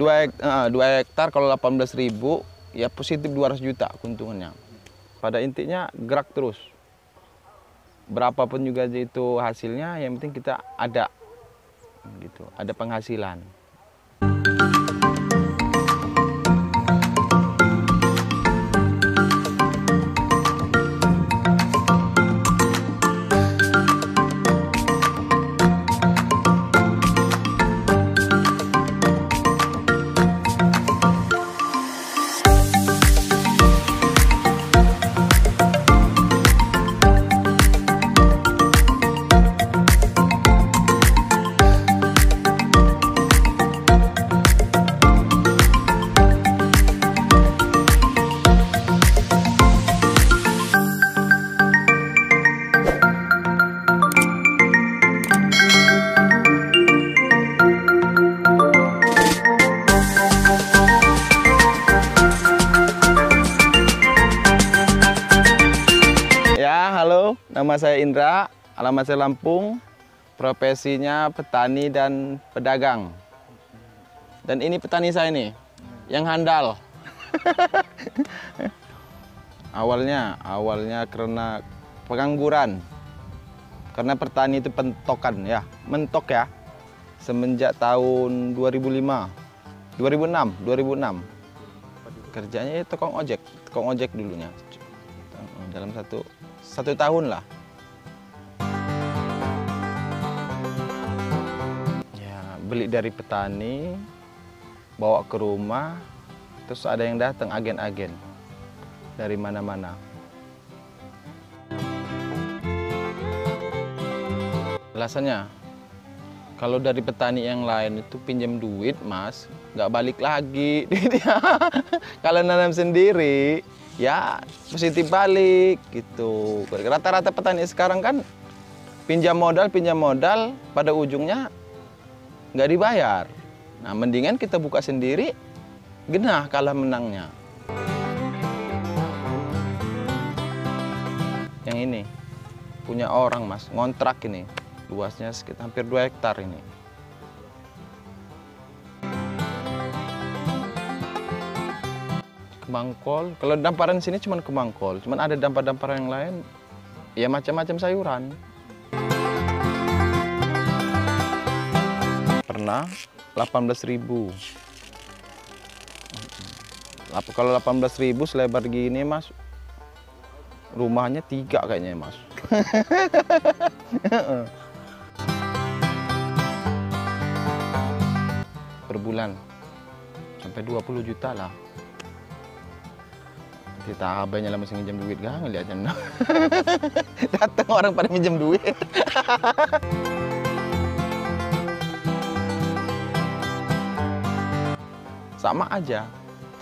2 hektar kalau 18.000 ya positif 200 juta keuntungannya. Pada intinya gerak terus. Berapapun juga itu hasilnya, yang penting kita ada gitu, ada penghasilan. Halo, nama saya Indra, alamat saya Lampung, profesinya petani dan pedagang. Dan ini petani saya nih, yang handal. Awalnya karena pengangguran. Karena petani itu pentokan ya, mentok ya. Semenjak tahun 2006. Kerjanya ya tukang ojek dulunya. Dalam satu tahun lah. Ya, beli dari petani, bawa ke rumah, terus ada yang datang agen-agen dari mana-mana. Alasannya, kalau dari petani yang lain itu pinjam duit, Mas, nggak balik lagi. Kalau nanam sendiri, ya positif balik gitu. Rata-rata petani sekarang kan pinjam modal, pada ujungnya nggak dibayar. Nah, mendingan kita buka sendiri, genah kalah menangnya. Yang ini punya orang, Mas, ngontrak ini. Luasnya sekitar hampir 2 hektar ini. Kemangkol, kalau damparan sini cuma kemangkol, cuman ada dampar-dampar yang lain, ya macam-macam sayuran. Pernah 18.000. Kalau 18.000 selebar gini, Mas, rumahnya 3 kayaknya, Mas. Per bulan sampai 20 juta lah. Kita abahnya lah masih minjem duit, gak ngeliatnya. Datang orang pada minjem duit. Sama aja.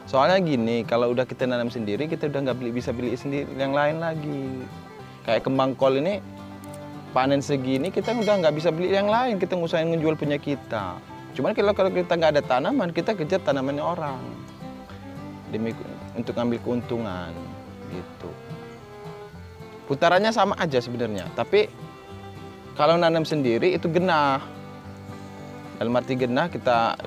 Soalnya gini, kalau udah kita nanam sendiri, kita udah nggak bisa beli sendiri yang lain lagi. Kayak kembang kol ini, panen segini kita udah nggak bisa beli yang lain. Kita ngusahain ngejual punya kita. Cuman kalau kita nggak ada tanaman, kita kejar tanamannya orang. Demi untuk ngambil keuntungan gitu. Putarannya sama aja sebenarnya, tapi kalau nanam sendiri itu genah. Dalam arti genah,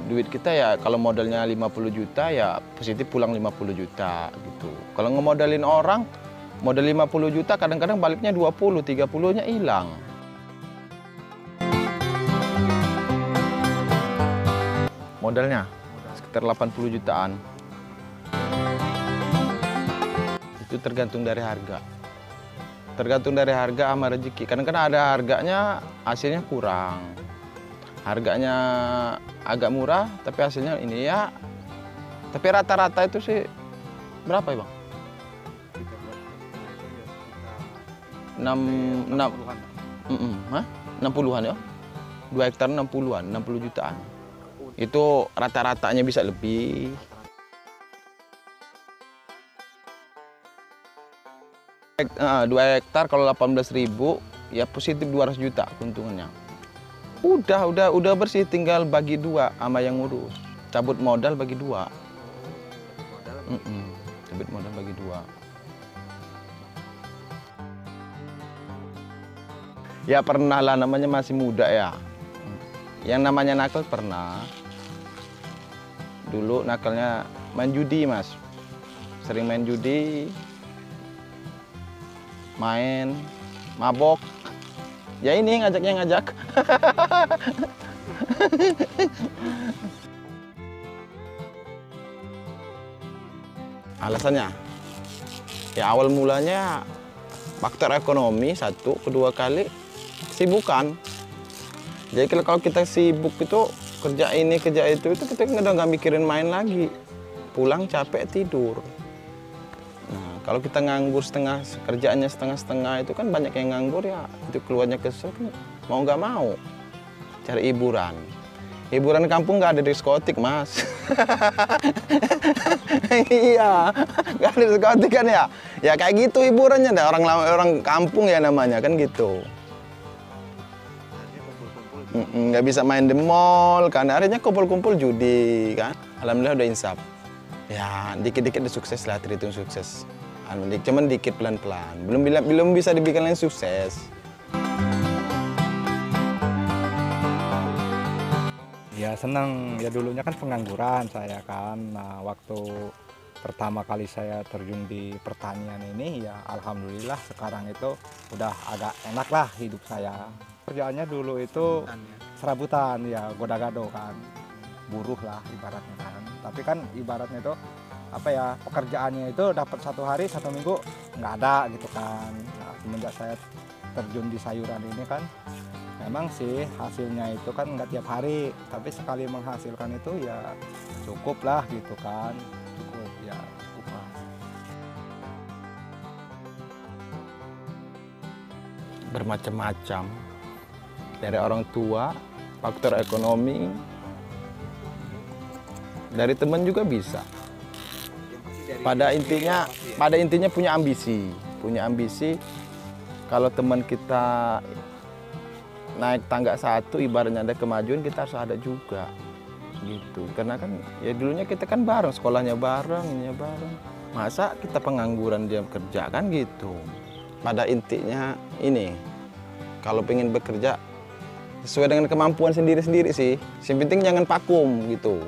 duit kita ya kalau modalnya 50 juta ya positif pulang 50 juta gitu. Kalau ngemodalin orang, modal 50 juta kadang-kadang baliknya 20, 30-nya hilang. Modalnya sekitar 80 jutaan. Itu tergantung dari harga. Tergantung dari harga sama rezeki. Kadang-kadang ada harganya, hasilnya kurang. Harganya agak murah, tapi hasilnya ini ya. Tapi rata-rata itu sih berapa ya, Bang? 60-an ya? 2 hektar 60-an, 60 jutaan. Itu rata-ratanya bisa lebih. Dua hektar kalau 18.000 ya positif 200 juta keuntungannya. Udah bersih, tinggal bagi 2 sama yang ngurus. Cabut modal bagi 2. Cabut modal bagi 2. Ya pernah lah, namanya masih muda ya. Yang namanya nakal pernah. Dulu nakalnya main judi, Mas. Sering main judi, main, mabok. Ya ini ngajaknya ngajak. Alasannya, ya awal mulanya faktor ekonomi satu, kedua kali kesibukan. Jadi kalau kita sibuk itu kerja ini kerja itu kita udah nggak mikirin main lagi. Pulang capek tidur. Nah kalau kita nganggur kerjaannya setengah-setengah itu kan banyak yang nganggur ya, itu keluarnya kesel kan mau nggak mau cari hiburan. Hiburan kampung nggak ada diskotik, Mas. Iya, nggak ada diskotik kan ya. Ya kayak gitu hiburannya, ada orang kampung ya namanya kan gitu. Nggak bisa main di mall, karena akhirnya kumpul-kumpul judi kan. Alhamdulillah udah insaf. Ya dikit-dikit udah sukses lah, terhitung sukses. Cuman dikit pelan-pelan, belum bisa dibikin lain sukses. Ya senang, ya dulunya kan pengangguran saya kan. Nah waktu pertama kali saya terjun di pertanian ini ya alhamdulillah sekarang itu udah agak enak lah hidup saya. Kerjaannya dulu itu serabutan ya, goda-gado kan, buruh lah ibaratnya kan. Tapi kan ibaratnya itu apa ya, pekerjaannya itu dapat 1 hari 1 minggu nggak ada gitu kan. Nah, semenjak saya terjun di sayuran ini kan memang sih hasilnya itu kan nggak tiap hari, tapi sekali menghasilkan itu ya cukup lah gitu kan, cukup ya cukup lah. Bermacam-macam, dari orang tua, faktor ekonomi, dari teman juga bisa. Pada intinya punya ambisi. Kalau teman kita naik tangga 1, ibaratnya ada kemajuan, kita harus ada juga gitu. Karena kan ya dulunya kita kan bareng, sekolahnya bareng, ininya bareng. Masa kita pengangguran dia kerja kan gitu. Pada intinya ini, kalau pengen bekerja sesuai dengan kemampuan sendiri-sendiri sih. Yang penting jangan vakum gitu.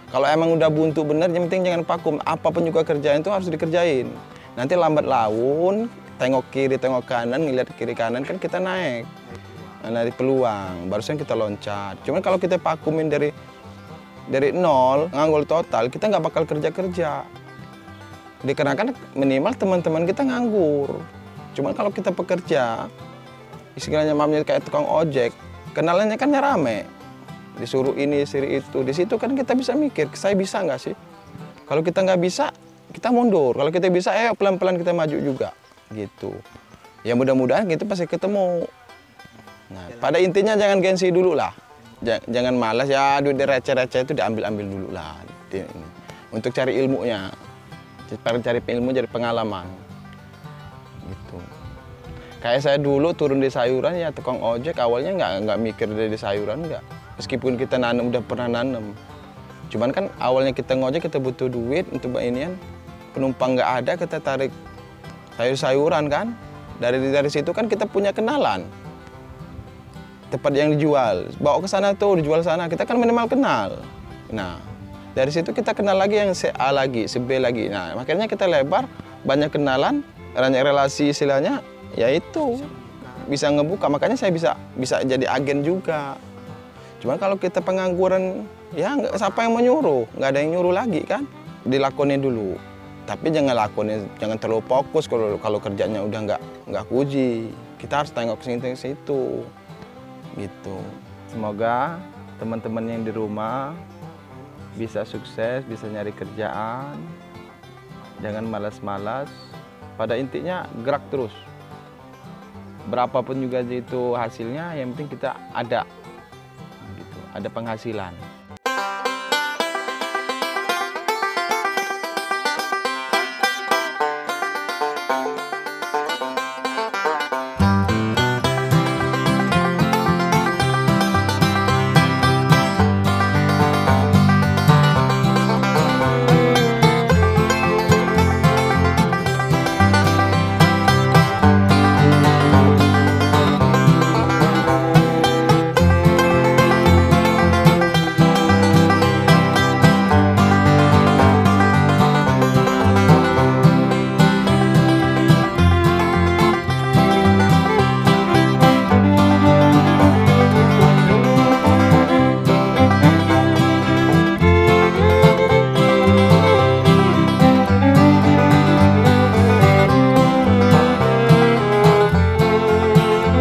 Kalau emang udah buntu bener, yang penting jangan vakum. Apapun juga kerjaan itu harus dikerjain. Nanti lambat laun, tengok kiri, tengok kanan, ngeliat kiri kanan kan kita naik. Dari peluang, barusan kita loncat. Cuman kalau kita vakumin dari nol, nganggur total, kita nggak bakal kerja. Dikarenakan minimal teman-teman kita nganggur. Cuman kalau kita bekerja, istilahnya mamanya kayak tukang ojek, kenalannya kan rame. Disuruh ini, disuruh itu. Di situ kan kita bisa mikir, saya bisa nggak sih? Kalau kita nggak bisa, kita mundur. Kalau kita bisa, ayo pelan-pelan kita maju juga. Gitu. Ya mudah-mudahan gitu pasti ketemu. Nah, pada intinya jangan gengsi dulu lah. Jangan malas ya, duit receh-receh itu diambil-ambil dulu lah. Untuk cari ilmunya. Cari ilmu, cari pengalaman. Gitu. Kayak saya dulu turun di sayuran ya tukang ojek, awalnya nggak mikir dari sayuran nggak. Meskipun kita nanam, udah pernah nanam. Cuman kan awalnya kita ngojek, kita butuh duit untuk inian. Penumpang nggak ada, kita tarik sayuran kan. Dari situ kan kita punya kenalan. Tempat yang dijual, bawa ke sana tuh, dijual sana, kita kan minimal kenal. Nah, dari situ kita kenal lagi yang A lagi, B lagi. Nah, makanya kita lebar, banyak kenalan, banyak relasi istilahnya, yaitu bisa ngebuka. Makanya saya bisa jadi agen juga. Cuman kalau kita pengangguran, ya siapa yang menyuruh? Nggak ada yang nyuruh lagi kan? Dilakonin dulu. Tapi jangan terlalu fokus kalau kerjanya udah nggak puji. Kita harus tengok ke situ. Gitu. Semoga teman-teman yang di rumah bisa sukses, bisa nyari kerjaan. Jangan malas-malas. Pada intinya gerak terus. Berapapun juga itu hasilnya, yang penting kita ada. Gitu. Ada penghasilan.